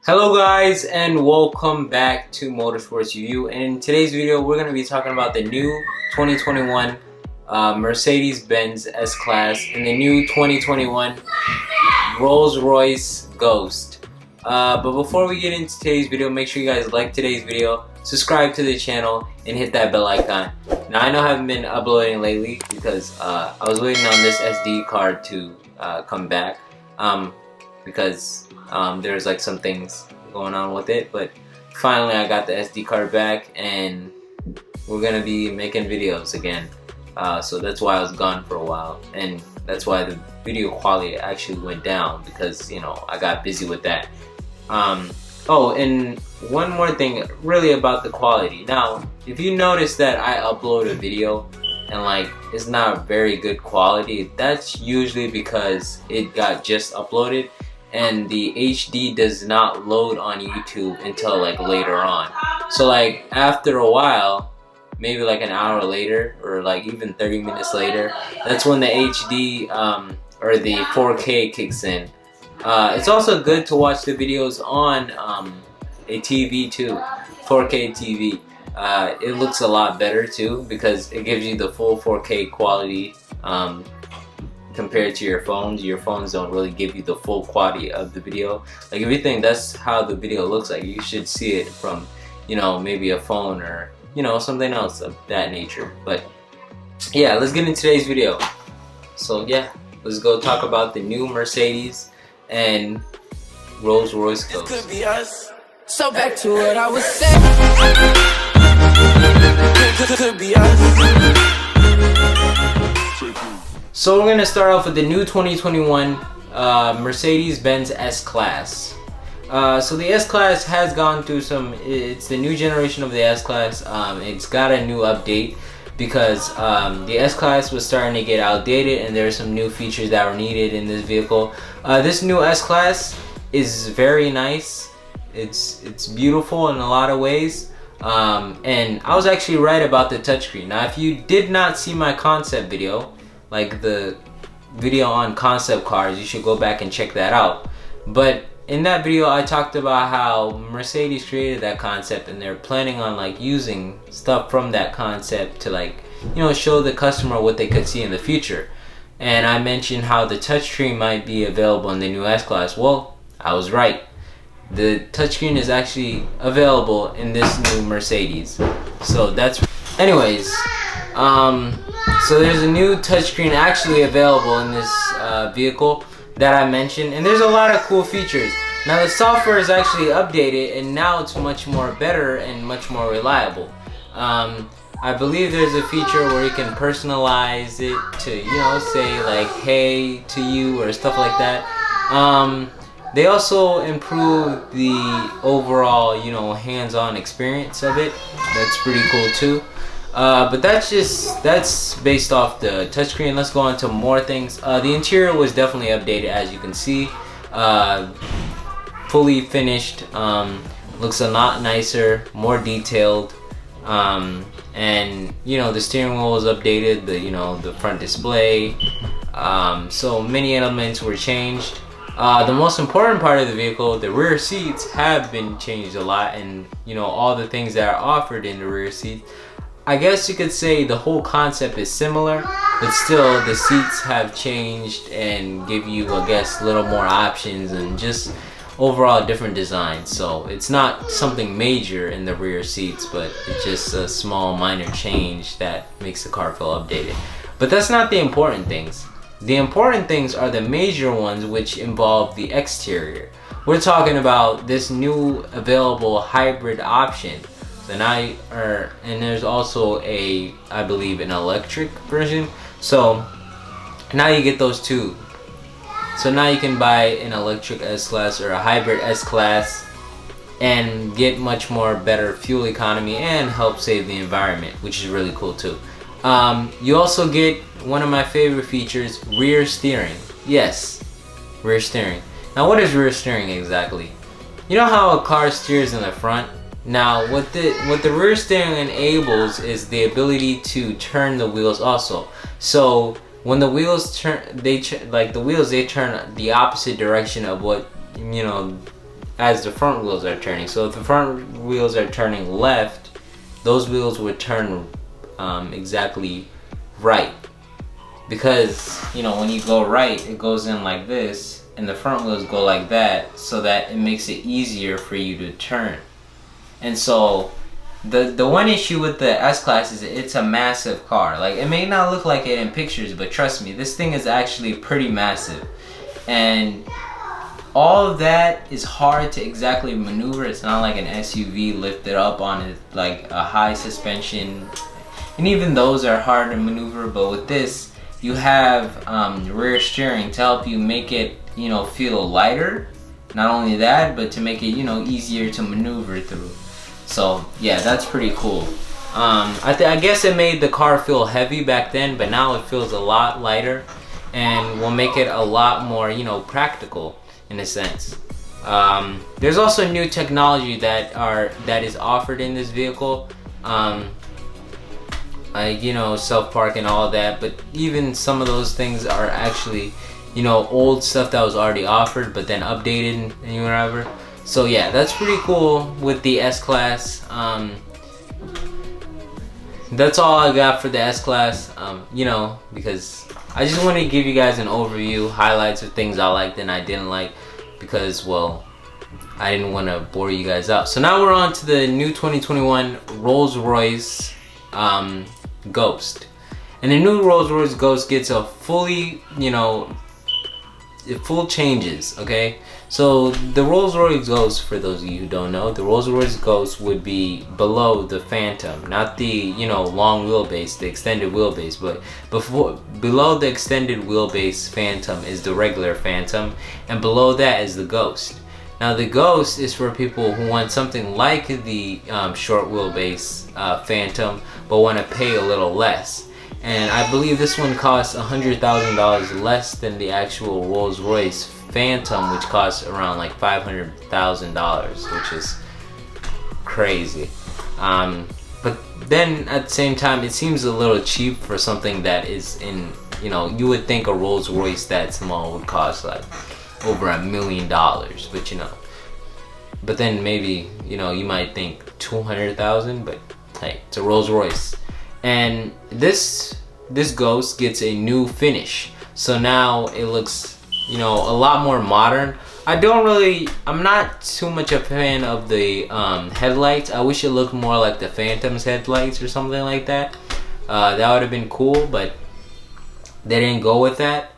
Hello guys, and welcome back to Motorsports Review. And in today's video we're going to be talking about the new 2021 Mercedes-Benz S-Class and the new 2021 Rolls-Royce Ghost. But before we get into today's video, make sure you guys like today's video, subscribe to the channel, and hit that bell icon. Now I know I haven't been uploading lately because I was waiting on this SD card to come back because there's like some things going on with it, but finally I got the SD card back and we're gonna be making videos again. So that's why I was gone for a while, and that's why the video quality actually went down because, you know, I got busy with that. Oh, and one more thing really about the quality. Now, if you notice that I upload a video and like it's not very good quality, that's usually because it got just uploaded and the HD does not load on YouTube until like later on. So like after a while, maybe like an hour later or like even 30 minutes later, that's when the HD or the 4K kicks in. It's also good to watch the videos on a TV too, 4K TV. It looks a lot better too because it gives you the full 4K quality compared to your phones. Your phones don't really give you the full quality of the video. Like if you think that's how the video looks like, you should see it from, you know, maybe a phone or, you know, something else of that nature. But yeah, let's get into today's video. So yeah, let's go talk about the new Mercedes and Rolls-Royce Ghost. Could be us. So back to what I was saying. Could be us. So we're gonna start off with the new 2021 Mercedes-Benz S-Class. So the S-Class has gone through some. It's the new generation of the S-Class. It's got a new update because the S-Class was starting to get outdated, and there are some new features that were needed in this vehicle. This new S-Class is very nice. It's beautiful in a lot of ways. And I was actually right about the touchscreen. Now, if you did not see my concept video, like the video on concept cars, you should go back and check that out. But in that video I talked about how Mercedes created that concept and they're planning on like using stuff from that concept to, like, you know, show the customer what they could see in the future. And I mentioned how the touchscreen might be available in the new S-Class. Well, I was right. The touchscreen is actually available in this new Mercedes. So that's anyways, so there's a new touchscreen actually available in this vehicle that I mentioned, and there's a lot of cool features. Now the software is actually updated and now it's much more better and much more reliable. I believe there's a feature where you can personalize it to, you know, say like hey to you or stuff like that. They also improved the overall, you know, hands-on experience of it. That's pretty cool too. But that's based off the touchscreen. Let's go on to more things. The interior was definitely updated, as you can see. Fully finished. Looks a lot nicer, more detailed. And you know, the steering wheel was updated. The front display. So many elements were changed. The most important part of the vehicle, the rear seats, have been changed a lot, and you know, all the things that are offered in the rear seat. I guess you could say the whole concept is similar, but still the seats have changed and give you, I guess, a little more options and just overall different designs. So it's not something major in the rear seats, but it's just a small minor change that makes the car feel updated. But that's not the important things. The important things are the major ones, which involve the exterior. We're talking about this new available hybrid option. And there's also I believe an electric version. So now you get those two. So now you can buy an electric S-Class or a hybrid S-Class and get much more better fuel economy and help save the environment, which is really cool too. You also get one of my favorite features, rear steering. Yes, rear steering. Now what is rear steering exactly? You know how a car steers in the front? Now what the rear steering enables is the ability to turn the wheels also. So when the wheels turn, they turn the opposite direction of what, you know, as the front wheels are turning. So if the front wheels are turning left, those wheels would turn exactly right, because you know, when you go right, it goes in like this, and the front wheels go like that, so that it makes it easier for you to turn. And so the one issue with the S-Class is it's a massive car. Like, it may not look like it in pictures, but trust me, this thing is actually pretty massive, and all of that is hard to exactly maneuver. It's not like an SUV lifted up on it, like a high suspension, and even those are hard to maneuver. But with this, you have rear steering to help you make it, you know, feel lighter. Not only that, but to make it, you know, easier to maneuver through. So yeah, that's pretty cool. I guess it made the car feel heavy back then, but now it feels a lot lighter, and will make it a lot more, you know, practical in a sense. There's also new technology that is offered in this vehicle, like, you know, self-park and all that, but even some of those things are actually, you know, old stuff that was already offered but then updated and whatever. So yeah, that's pretty cool with the S-Class. That's all I got for the S-Class, you know, because I just wanted to give you guys an overview, highlights of things I liked and I didn't like, because, well, I didn't want to bore you guys out. So now we're on to the new 2021 Rolls-Royce Ghost. And the new Rolls-Royce Ghost gets a fully, you know, full changes, okay? So the Rolls-Royce Ghost, for those of you who don't know, the Rolls-Royce Ghost would be below the Phantom, not the, you know, long wheelbase, the extended wheelbase, but below the extended wheelbase Phantom is the regular Phantom, and below that is the Ghost. Now the Ghost is for people who want something like the short wheelbase Phantom, but want to pay a little less. And I believe this one costs $100,000 less than the actual Rolls-Royce Phantom, which costs around like $500,000, which is crazy. But then at the same time, it seems a little cheap for something that is in, you know, you would think a Rolls-Royce that small would cost like over $1 million, but you know, but then maybe, you know, you might think 200,000, but hey, it's a Rolls-Royce. And this Ghost gets a new finish, so now it looks, you know, a lot more modern. I'm not too much a fan of the headlights. I wish it looked more like the Phantom's headlights or something like that. That would have been cool, but they didn't go with that.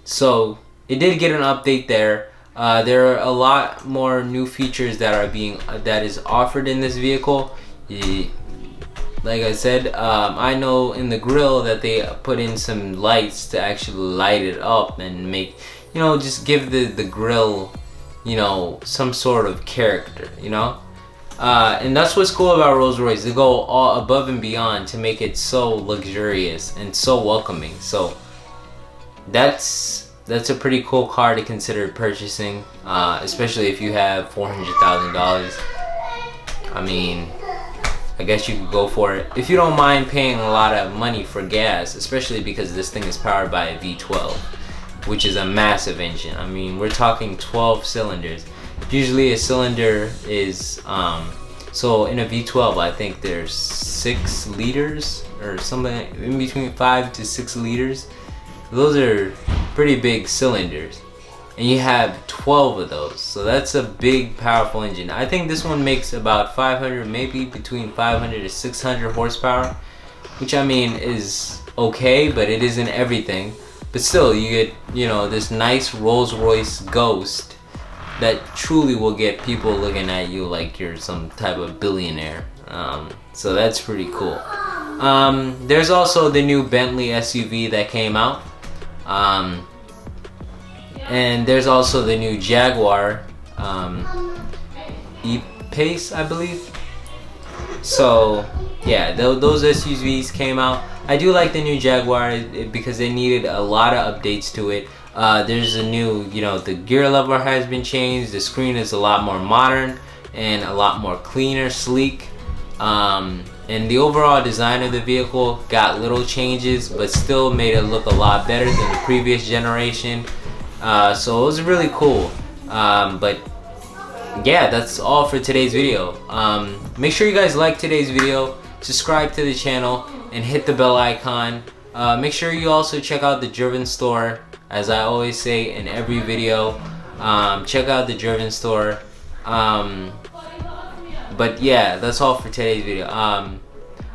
So it did get an update there. There are a lot more new features that is offered in this vehicle. Like I said, I know in the grille that they put in some lights to actually light it up and make, you know, just give the grille, you know, some sort of character, you know. And that's what's cool about Rolls-Royce. They go all above and beyond to make it so luxurious and so welcoming. So that's a pretty cool car to consider purchasing, especially if you have $400,000. I mean, I guess you could go for it if you don't mind paying a lot of money for gas, especially because this thing is powered by a V12, which is a massive engine. I mean, we're talking 12 cylinders. Usually a cylinder is so in a V12, I think there's 6 liters or something in between 5 to 6 liters. Those are pretty big cylinders, and you have 12 of those, so that's a big, powerful engine. I think this one makes about 500, maybe between 500 to 600 horsepower, which I mean is okay, but it isn't everything. But still, you get, you know, this nice Rolls-Royce Ghost that truly will get people looking at you like you're some type of billionaire. So that's pretty cool. There's also the new Bentley SUV that came out. And there's also the new Jaguar E-Pace, I believe. So yeah, those SUVs came out. I do like the new Jaguar because they needed a lot of updates to it. There's a new, you know, the gear lever has been changed. The screen is a lot more modern and a lot more cleaner, sleek. And the overall design of the vehicle got little changes, but still made it look a lot better than the previous generation. So it was really cool. But yeah, that's all for today's video. Make sure you guys like today's video, subscribe to the channel, and hit the bell icon. Make sure you also check out the Driven store, as I always say in every video. Check out the Driven store. But yeah, that's all for today's video. I'm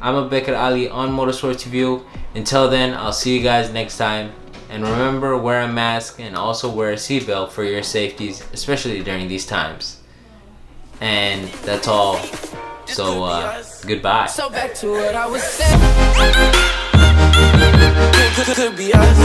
Abubakar Ali on Motorsports Review. Until then, I'll see you guys next time. And remember, wear a mask and also wear a seatbelt for your safeties, especially during these times. And that's all. So, goodbye. So back to what I was saying. Could be us.